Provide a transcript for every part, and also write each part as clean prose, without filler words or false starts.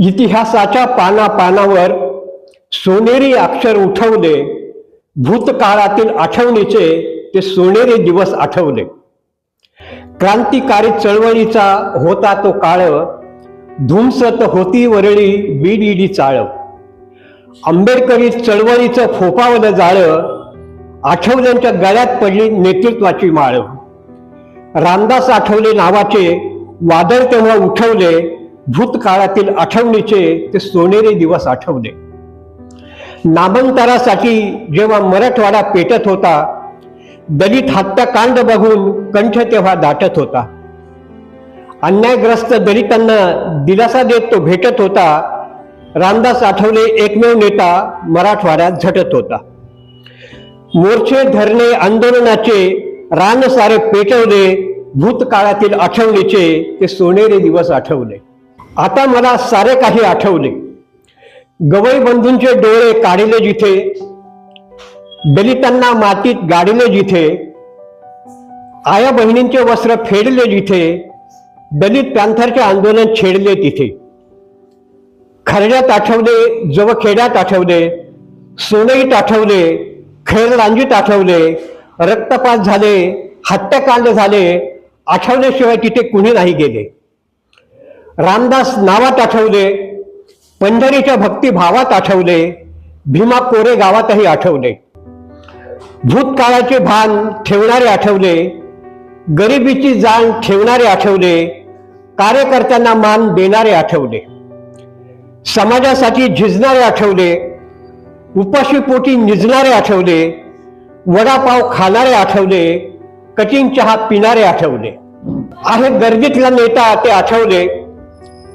इतिहासाच्या पानापानावर सोनेरी अक्षर उठवले, भूतकाळातील आठवणीचे ते सोनेरी दिवस आठवले. क्रांतिकारी चळवळीचा होता तो काळ, धुमसत होती वरळी बीडीडी चाळ. आंबेडकरी चळवळीचं फोफावलं जाळ, आठवल्यांच्या गळ्यात पडली नेतृत्वाची माळ. रामदास आठवले नावाचे वादळ तेव्हा उठवले, भूतकाळातील आठवणीचे ते सोनेरी दिवस आठवले. नामांतरासाठी जेव्हा मराठवाडा पेटत होता, दलित हत्याकांड बघून कंठ तेव्हा दाटत होता. अन्यायग्रस्त दलितांना दिलासा देत तो भेटत होता. रामदास आठवले एकमेव नेता मराठवाड्यात झटत होता. मोर्चे धरणे आंदोलनाचे रान सारे पेटवले, भूतकाळातील आठवणीचे ते सोनेरी दिवस आठवले. आता मला सारे काही आठवले. गवई बंधूंचे डोळे काढले जिथे, दलितांना मातीत गाडले जिथे, आया बहिणींचे वस्त्र फेडले जिथे, दलित पॅंथरचे आंदोलन छेडले तिथे. खरड्यात आठवले, जवखेड्यात आठवले, सोनईत आठवले, खैरलांजीत आठवले, रक्तपात झाले, हत्याकांड झाले, आठवल्याशिवाय तिथे कुणी नाही गेले. रामदास नावात आठवले, पंढरीच्या भक्तिभावात आठवले, भीमा कोरे गावातही आठवले. भूतकाळाचे भान ठेवणारे आठवले, गरिबीची जाण ठेवणारे आठवले, कार्यकर्त्यांना मान देणारे आठवले. समाजासाठी झिजणारे आठवले, उपाशीपोटी निजणारे आठवले, वडापाव खाणारे आठवले, कटिंग चहा पिणारे आठवले. आहे गर्दीतला नेता ते आठवले,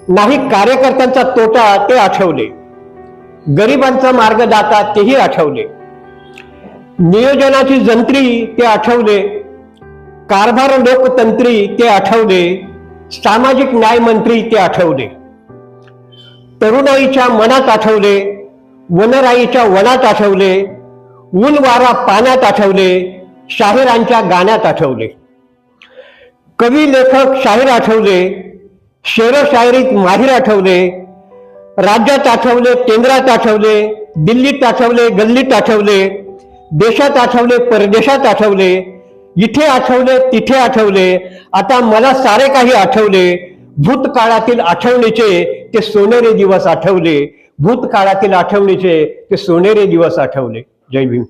नाही कार्यकर्त्यांचा तोटा ते आठवले, गरिबांचा मार्गदाता तेही आठवले. नियोजनाची जंत्री ते आठवले, कारभार लोकतंत्री ते आठवले, सामाजिक न्याय मंत्री ते आठवले. तरुणाईच्या मनात आठवले, वनराईच्या वनात आठवले, ऊन वारा पाण्यात आठवले, शाहिरांच्या गाण्यात आठवले. कवी लेखक शाहीर आठवले, शेर शायरीत माहीर आठवले, राज्यात आठवले, केंद्रात आठवले, दिल्लीत आठवले, गल्लीत आठवले, देशात आठवले, परदेशात आठवले, इथे आठवले, तिथे आठवले. आता मला सारे काही आठवले, भूतकाळातील आठवणीचे ते सोनेरी दिवस आठवले, भूतकाळातील आठवणीचे ते सोनेरी दिवस आठवले. जय भीम.